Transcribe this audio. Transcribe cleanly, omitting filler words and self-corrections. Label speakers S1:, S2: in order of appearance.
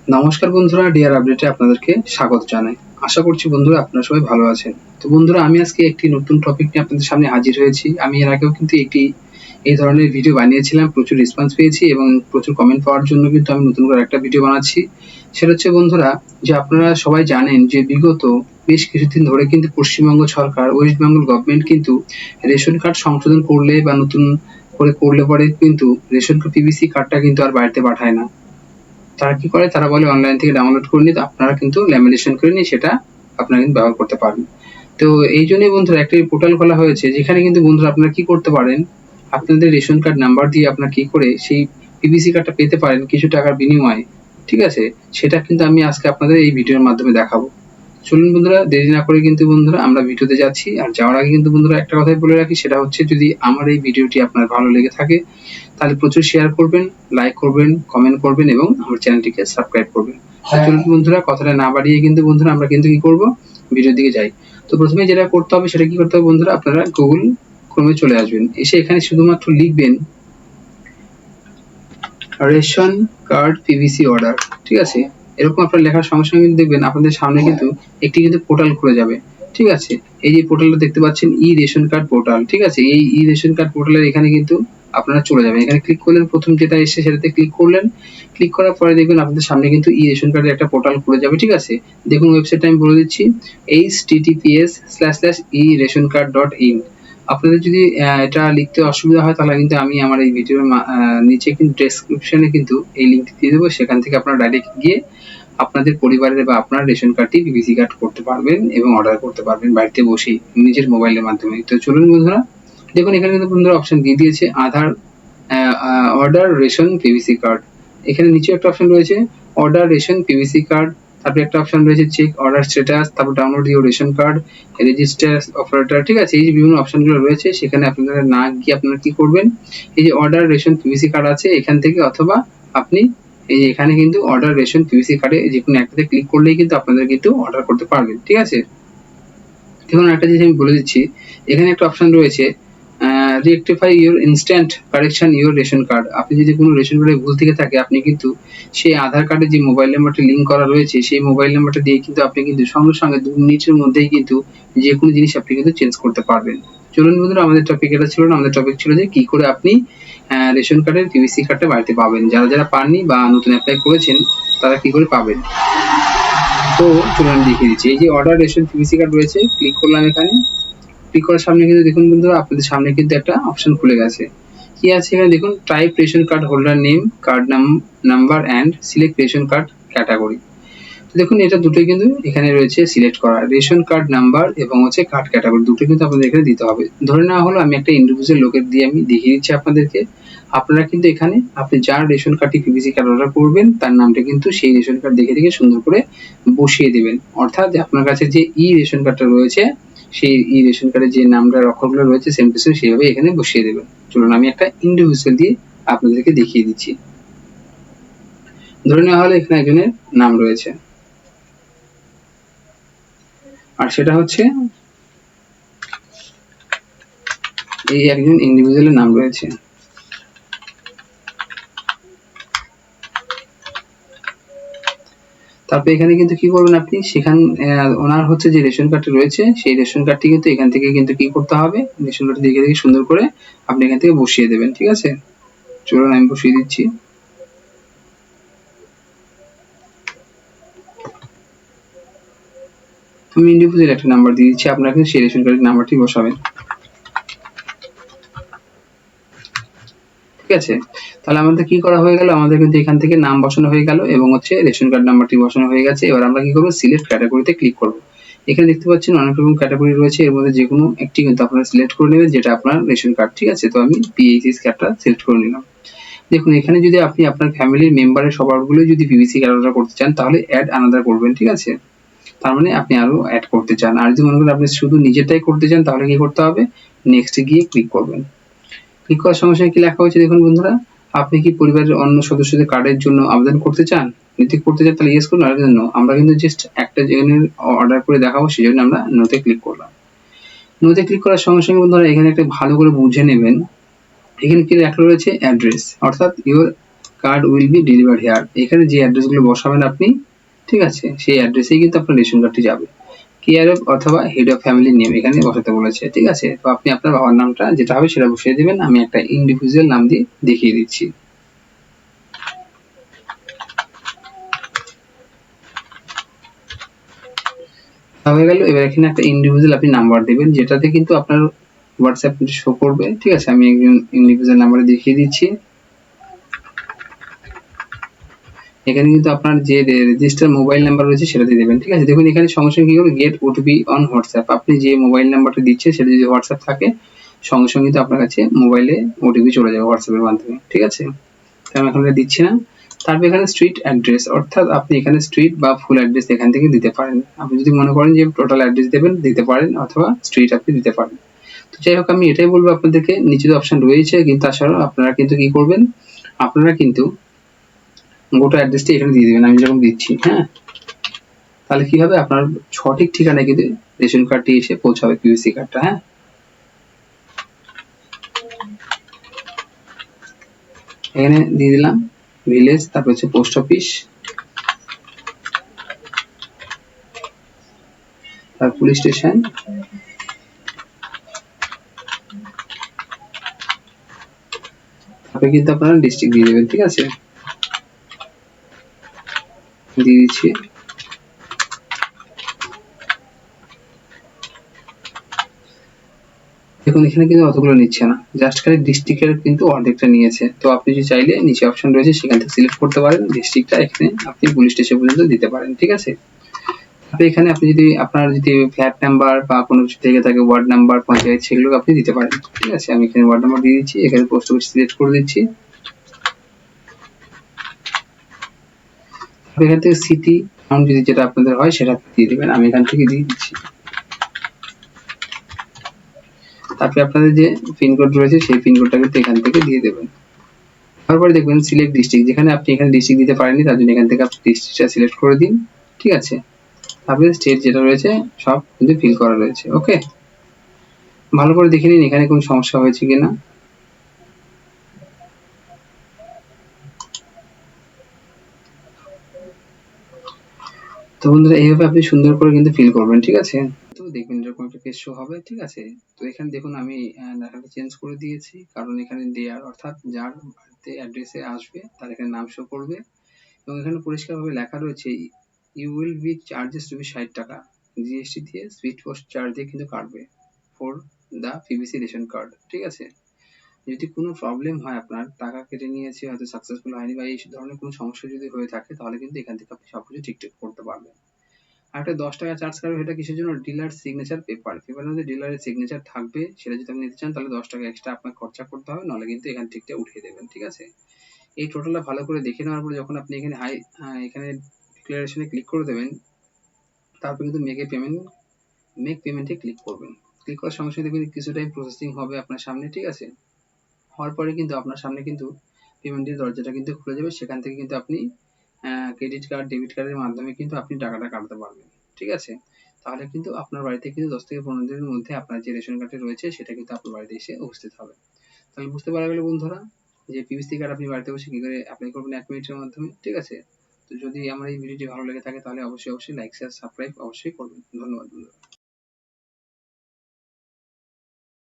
S1: নমস্কার বন্ধুরা, ডিয়ার আপডেটে আপনাদেরকে স্বাগত জানাই। আশা করছি বন্ধুরা আপনারা সবাই ভালো আছেন। তো বন্ধুরা, আমি আজকে একটি নতুন টপিক নিয়ে আপনাদের সামনে হাজির হয়েছি। আমি এর আগেও কিন্তু এই ধরনের ভিডিও বানিয়েছিলাম, প্রচুর রেসপন্স পেয়েছি এবং প্রচুর কমেন্ট পাওয়ার জন্য কিন্তু আমি নতুন করে একটা ভিডিও বানাচ্ছি। সেটা হচ্ছে বন্ধুরা, যে আপনারা সবাই জানেন যে বিগত বেশ কিছুদিন ধরে কিন্তু পশ্চিমবঙ্গ সরকার, ওয়েস্ট বেঙ্গল গভর্নমেন্ট কিন্তু রেশন কার্ড সংশোধন করলে বা নতুন করে করলে পরে কিন্তু রেশন পিভিসি কার্ডটা কিন্তু আর বাড়িতে পাঠায় না। তারা কি করে, তারা বলে অনলাইন থেকে ডাউনলোড করে নিতে, আপনারা কিন্তু ল্যামিনেশন করে নিয়ে সেটা আপনারা কিন্তু ব্যবহার করতে পারবেন। তো এই জন্যই বন্ধুরা একটি পোর্টাল খোলা হয়েছে, যেখানে কিন্তু বন্ধুরা আপনারা কি করতে পারেন, আপনাদের রেশন কার্ড নাম্বার দিয়ে আপনারা কি করে সেই পিভিসি কার্ডটা পেতে পারেন কিছু টাকার বিনিময়ে। ঠিক আছে, সেটা কিন্তু আমি আজকে আপনাদের এই ভিডিওর মাধ্যমে দেখাবো। চলুন বন্ধুরা, দেরি না করে কিন্তু বন্ধুরা আমরা ভিডিওতে যাচ্ছি। আর যাওয়ার আগে কিন্তু বন্ধুরা একটা কথাই বলে রাখি, সেটা হচ্ছে যদি আমার এই ভিডিওটি আপনার ভালো লেগে থাকে তাহলে প্রচুর শেয়ার করবেন, লাইক করবেন, কমেন্ট করবেন এবং আমার চ্যানেলটিকে সাবস্ক্রাইব করবেন। চলুন বন্ধুরা, কথাটা না বাড়িয়ে কিন্তু বন্ধুরা আমরা কিন্তু কি করব, ভিডিওর দিকে যাই। তো প্রথমে যেটা করতে হবে সেটা কি করতে হবে বন্ধুরা, আপনারা গুগল ক্রোমে চলে আসবেন। এসে এখানে শুধুমাত্র লিখবেন রেশন কার্ড পিভিসি অর্ডার। ঠিক আছে, এরকম আপনার লেখার সঙ্গে সঙ্গে কিন্তু দেখবেন আপনাদের সামনে কিন্তু একটি কিন্তু পোর্টাল খুলে যাবে। ঠিক আছে, এই যে পোর্টালটা দেখতে পাচ্ছেন, ই রেশন কার্ড পোর্টাল। ঠিক আছে, এই ই রেশন কার্ড পোর্টালের এখানে কিন্তু আপনারা চলে যাবেন। এখানে ক্লিক করলেন, প্রথম যেটা এসে সেটাতে ক্লিক করলেন। ক্লিক করার পরে দেখবেন আপনাদের সামনে কিন্তু ই রেশন কার্ডের একটা পোর্টাল খুলে যাবে। ঠিক আছে, দেখুন ওয়েবসাইটটা আমি বলে দিচ্ছি, https://e-ration-card.in। আপনাদের যদি এটা লিখতে অসুবিধা হয় তাহলে কিন্তু আমি আমার এই ভিডিওর নিচে কিন্তু ডেসক্রিপশনে কিন্তু এই লিঙ্কটি দিয়ে দেবো। সেখান থেকে আপনারা ডাইরেক্ট গিয়ে আপনাদের পরিবারের বা আপনার রেশন কার্ডটি পিভিসি কার্ড করতে পারবেন এবং অর্ডার করতে পারবেন বাড়িতে বসেই নিজের মোবাইলের মাধ্যমে। তো চলুন বন্ধুরা, দেখুন এখানে কিন্তু বন্ধুরা অপশন দিয়ে দিয়েছে আধার অর্ডার রেশন পিভিসি কার্ড। এখানে নিচে একটা অপশন রয়েছে অর্ডার রেশন পিভিসি কার্ড, তারপরে একটা অপশন রয়েছে চেক অর্ডার স্ট্যাটাস, তারপর download your ration card, register operator. ঠিক আছে, এই যে বিভিন্ন অপশনগুলো রয়েছে সেখানে আপনারা না গিয়ে আপনারা কি করবেন, এই যে অর্ডার রেশন পিভিসি কার্ড আছে এখান থেকে, অথবা আপনি এই যে এখানে কিন্তু অর্ডার রেশন পিভিসি কার্ডে যে কোনো একটাতে ক্লিক করলেই কিন্তু আপনাদের কিন্তু অর্ডার করতে পারবেন। ঠিক আছে, দেখুন একটা জিনিস আমি বলে দিচ্ছি, এখানে একটা অপশন রয়েছে rectify your instant correction your ration card. আপনি যদি কোনো রেশন কার্ডে ভুল থেকে থাকে, আপনি কিন্তু সেই আধার কার্ডে যে মোবাইল নাম্বারটি লিঙ্ক করা রয়েছে সেই মোবাইল নাম্বারটা দিয়ে কিন্তু আপনি কিন্তু সঙ্গে সঙ্গে 2 মিনিটের মধ্যেই কিন্তু যে কোনো জিনিস আপনি কিন্তু চেঞ্জ করতে পারবেন। চলুন বন্ধুরা, আমাদের টপিক এটা ছিল না, আমাদের টপিক ছিল যে কি করে আপনি রেশন কার্ডের পিভিসি কার্ডটা বাড়িতে পাবেন। যারা যারা পাননি বা নতুন অ্যাপ্লাই করেছেন তারা কি করে পাবেন। তো চলুন আমি দেখিয়ে দিচ্ছি। এই যে অর্ডার রেশন পিভিসি কার্ড রয়েছে, ক্লিক করলাম এখানে। ক্লিক করার সামনে কিন্তু দেখুন বন্ধুরা, আপনাদের সামনে কিন্তু একটা অপশন খুলে গেছে। কি আছে এখানে দেখুন, type ration card holder name, card number and select ration card category. দেখুন এটা দুটোই কিন্তু এখানে রয়েছে সিলেক্ট করা, রেশন কার্ড নাম্বার এবং হচ্ছে কার্ড ক্যাটাগরি, দুটো কিন্তু আপনাদের এখানে দিতে হবে। ধরে নেওয়া হলো আমি একটা ইন্ডিভিজুয়াল লোকের দিয়ে আমি দেখিয়ে দিচ্ছি আপনাদেরকে। আপনারা কিন্তু এখানে আপনি যার রেশন কার্ডটি পিভিসি কার্ড অর্ডার করবেন তার নামটা কিন্তু সেই রেশন কার্ড দেখে দেখে সুন্দর করে বসিয়ে দেবেন। অর্থাৎ আপনার কাছে যে ই রেশন কার্ডটা রয়েছে সেই ই রেশন কার্ডের যে নামটার অক্ষরগুলো রয়েছে সেম টু সেম সেইভাবে এখানে বসিয়ে দেবেন। চলুন আমি একটা ইন্ডিভিজুয়াল দিয়ে আপনাদেরকে দেখিয়ে দিচ্ছি। ধরে নেওয়া হলো এখানে একজনের নাম রয়েছে, আর সেটা হচ্ছে এই একজন ইন্ডিভিজুয়ালের নাম রয়েছে। তারপরে এখানে কিন্তু কি করবেন আপনি, সেখান ওনার হচ্ছে যে রেশন কার্ডটি রয়েছে সেই রেশন কার্ডটি কিন্তু এখান থেকে কিন্তু কি করতে হবে, রেশন কার্ডটি দেখে দেখে সুন্দর করে আপনি এখান থেকে বসিয়ে দেবেন। ঠিক আছে, চলুন আমি বসিয়ে দিচ্ছি। আমি ইন্ডিভিজুয়াল একটা নাম্বার দিয়ে দিচ্ছি, আপনারা কিন্তু সেই রেশন কার্ডের নাম্বারটি বসাবেন। ঠিক আছে, তাহলে আমাদের কি করা হয়ে গেল, আমাদের কিন্তু এখান থেকে নাম বসানো হয়ে গেল এবং হচ্ছে রেশন কার্ড নাম্বারটি বসানো হয়ে গেছে। এবার আমরা কি করবো, সিলেক্ট ক্যাটাগরিতে ক্লিক করব। এখানে দেখতে পাচ্ছেন অনেক রকম ক্যাটাগরি রয়েছে, এর মধ্যে যে কোনো একটি কিন্তু আপনারা সিলেক্ট করে নেবেন যেটা আপনার রেশন কার্ড। ঠিক আছে, তো আমি পিএইচএস কার্ডটা সিলেক্ট করে নিলাম। দেখুন এখানে যদি আপনি আপনার ফ্যামিলির মেম্বারের সবারগুলো যদি পিভিসি কার্ড অর্ডার করতে চান তাহলে অ্যাড আনাদার করবেন। ঠিক আছে, তার মানে আপনি আরো অ্যাড করতে চান। আর যদি মনে করেন আপনি শুধু নিজেরটাই করতে চান তাহলে কি করতে হবে, নেক্সটে গিয়ে ক্লিক করবেন। ক্লিক করার সঙ্গে সঙ্গে কি লেখা হয়েছে দেখুন বন্ধুরা, আপনি কি পরিবারের অন্য সদস্যদের কার্ডের জন্য আবেদন করতে চান, যদি করতে চান তাহলে ইয়েস করুন, আর জন্য আমরা কিন্তু জাস্ট একটা যেখানে অর্ডার করে দেখাবো সেই জন্য আমরা নোতে ক্লিক করলাম। নোতে ক্লিক করার সঙ্গে সঙ্গে বন্ধুরা এখানে একটা ভালো করে বুঝে নেবেন, এখানে কি লেখা রয়েছে অ্যাড্রেস, অর্থাৎ your card will be delivered here. এখানে যে অ্যাড্রেসগুলো বসাবেন আপনি, ঠিক আছে, সেই অ্যাড্রেসেই কিন্তু আপনার রেশন কার্ডটি যাবে। কেয়ার অফ অথবা হেড অফ ফ্যামিলি নেম এখানে বসাতে বলেছে, ঠিক আছে। তো আপনি আপনার বাবার নামটা যেটা হবে সেটা বসিয়ে দিবেন। আমি একটা ইন্ডিভিজুয়াল নাম দিয়ে দেখিয়ে দিচ্ছি। হয়ে গেল। এবার এখানে একটা ইন্ডিভিজুয়াল আপনি নাম্বার দেবেন, যেটাতে কিন্তু আপনার হোয়াটসঅ্যাপ শো করবে, ঠিক আছে। আমি একজন ইন্ডিভিজুয়াল নাম্বারে দেখিয়ে দিচ্ছি। এখানে কিন্তু আপনার যে রেজিস্টার মোবাইল নাম্বার রয়েছে সেটা দিয়ে দেবেন, ঠিক আছে। দেখুন এখানে সঙ্গে সঙ্গে কি করবে, গেট ওটিপি অন হোয়াটসঅ্যাপ। আপনি যে মোবাইল নাম্বারটা দিচ্ছেন সেটা যদি হোয়াটসঅ্যাপ থাকে, সঙ্গে সঙ্গে কিন্তু আপনার কাছে মোবাইলে ওটিপি চলে যাবে হোয়াটসঅ্যাপের মাধ্যমে, ঠিক আছে। তো আমি এখন দিচ্ছি না। তারপর এখানে স্ট্রিট অ্যাড্রেস, অর্থাৎ আপনি এখানে স্ট্রিট বা ফুল অ্যাড্রেস এখান থেকে দিতে পারেন। আপনি যদি মনে করেন যে টোটাল অ্যাড্রেস দেবেন দিতে পারেন, অথবা স্ট্রিট আপনি দিতে পারেন। তো যাই হোক, আমি এটাই বলবো আপনাদেরকে, নিচে তো অপশন রয়েছে, কিন্তু তাছাড়াও আপনারা কিন্তু কি করবেন, আপনারা কিন্তু গোটা অ্যাড্রেসটা এখানে দিয়ে দিবেন, আমি যেরকম দিচ্ছি, হ্যাঁ। তাহলে কি হবে, আপনার সঠিক ঠিকানায় কিন্তু রেশন কার্ডটি এসে পৌঁছাবে, পিভিসি কার্ডটা, হ্যাঁ। এখানে দিয়ে দিলাম ভিলেজ, তারপর হচ্ছে পোস্ট অফিস, তারপর পুলিশ স্টেশন, তারপরে কিন্তু আপনারা ডিস্ট্রিক্ট দিয়ে দেবেন, ঠিক আছে। দিয়ে দিচ্ছি। দেখুন এখানে কিন্তু অতগুলো নিচ্ছে না, জাস্ট খালি ডিস্ট্রিক্টের কিন্তু অর্ধেকটা নিয়েছে। তো আপনি যদি চাইলে নিচে অপশন রয়েছে সেখান থেকে সিলেক্ট করতে পারেন ডিস্ট্রিক্টটা, এখানে আপনি পুলিশ স্টেশন পর্যন্ত দিতে পারেন, ঠিক আছে। তারপরে এখানে আপনি যদি আপনার যদি ফ্ল্যাট নাম্বার বা কোনো কিছু থেকে থাকে, ওয়ার্ড নাম্বার, পঞ্চায়েত, সেগুলো আপনি দিতে পারেন, ঠিক আছে। আমি এখানে ওয়ার্ড নাম্বার দিয়ে দিচ্ছি, এখানে পোস্ট অফিস সিলেক্ট করে দিচ্ছি। এখান থেকে সিটি টাউন যদি যেটা আপনাদের হয় সেটা দিয়ে দিবেন, আমি এখান থেকে দিয়ে দিচ্ছি। তারপরে আপনাদের যে পিনকোড রয়েছে সেই পিনকোডটা কিন্তু এখান থেকে দিয়ে দেবেন। তারপরে দেখবেন সিলেক্ট ডিস্ট্রিক্ট, যেখানে আপনি এখানে ডিস্ট্রিক্ট দিতে পারেননি তার জন্য এখান থেকে আপনি ডিস্ট্রিক্টটা সিলেক্ট করে দিন, ঠিক আছে। তারপরে স্টেট যেটা রয়েছে সব কিন্তু ফিল করা রয়েছে, ওকে। ভালো করে দেখে নিন এখানে কোনো সমস্যা হয়েছে কিনা। তো বন্ধুরা এইভাবে আপনি সুন্দর করে কিন্তু ফিল করবেন, ঠিক আছে। তো দেখবেন এরকম একটা পেজ শো হবে, ঠিক আছে। তো এখানে দেখুন আমি লেখাটা চেঞ্জ করে দিয়েছি, কারণ এখানে দেয়ার অর্থাৎ যার বাড়িতে অ্যাড্রেসে আসবে তার এখানে নাম শো করবে, এবং এখানে পরিষ্কারভাবে লেখা রয়েছে you will be charges to be 60 টাকা, জিএসটি দিয়ে সুইচ পোস্ট চার্জ দিয়ে কিন্তু কাটবে for the PVC ration card, ঠিক আছে। যদি কোনো প্রবলেম হয়, আপনার টাকা কেটে নিয়েছে, হয়তো সাকসেসফুল হয়নি, বা এই ধরনের কোনো সমস্যা যদি হয়ে থাকে, তাহলে কিন্তু এখান থেকে আপনি সবকিছু ঠিকঠাক করতে পারবেন। আর একটা 10 টাকা চার্জ কাটবে, সেটা কিসের জন্য, ডিলার সিগনেচার পেপার। পেপারের মধ্যে ডিলারের সিগনেচার থাকবে, সেটা যদি আপনি নিতে চান তাহলে 10 টাকা এক্সট্রা আপনার খরচা করতে হবে, নাহলে কিন্তু এখান থেকে উঠিয়ে দেবেন, ঠিক আছে। এই টোটালটা ভালো করে দেখে নেওয়ার পরে যখন আপনি এখানে এখানে ডিক্লারেশনে ক্লিক করে দেবেন, তারপর কিন্তু মেক পেমেন্টে ক্লিক করবেন। ক্লিক করার সঙ্গে সঙ্গে দেখবেন কিছু টাইম প্রসেসিং হবে আপনার সামনে, ঠিক আছে। হওয়ার পরে কিন্তু আপনার সামনে কিন্তু পেমেন্টের দরজাটা কিন্তু খুলে যাবে, সেখান থেকে কিন্তু আপনি ক্রেডিট কার্ড, ডেবিট কার্ডের মাধ্যমে কিন্তু আপনি টাকাটা কাটতে পারবেন, ঠিক আছে। তাহলে কিন্তু আপনার বাড়িতে কিন্তু 10 থেকে 15 দিনের মধ্যে আপনার যে রেশন কার্ডটি রয়েছে সেটা কিন্তু আপনার বাড়িতে এসে উপস্থিত হবে। তাহলে বুঝতে পারা গেল বন্ধুরা, যে পিভিসি কার্ড আপনি বাড়িতে বসে কি করে অ্যাপ্লাই করবেন 1 মিনিটের মাধ্যমে, ঠিক আছে। তো যদি আমার এই ভিডিওটি ভালো লেগে থাকে তাহলে অবশ্যই লাইক, শেয়ার, সাবস্ক্রাইব অবশ্যই করবেন। ধন্যবাদ বন্ধুরা।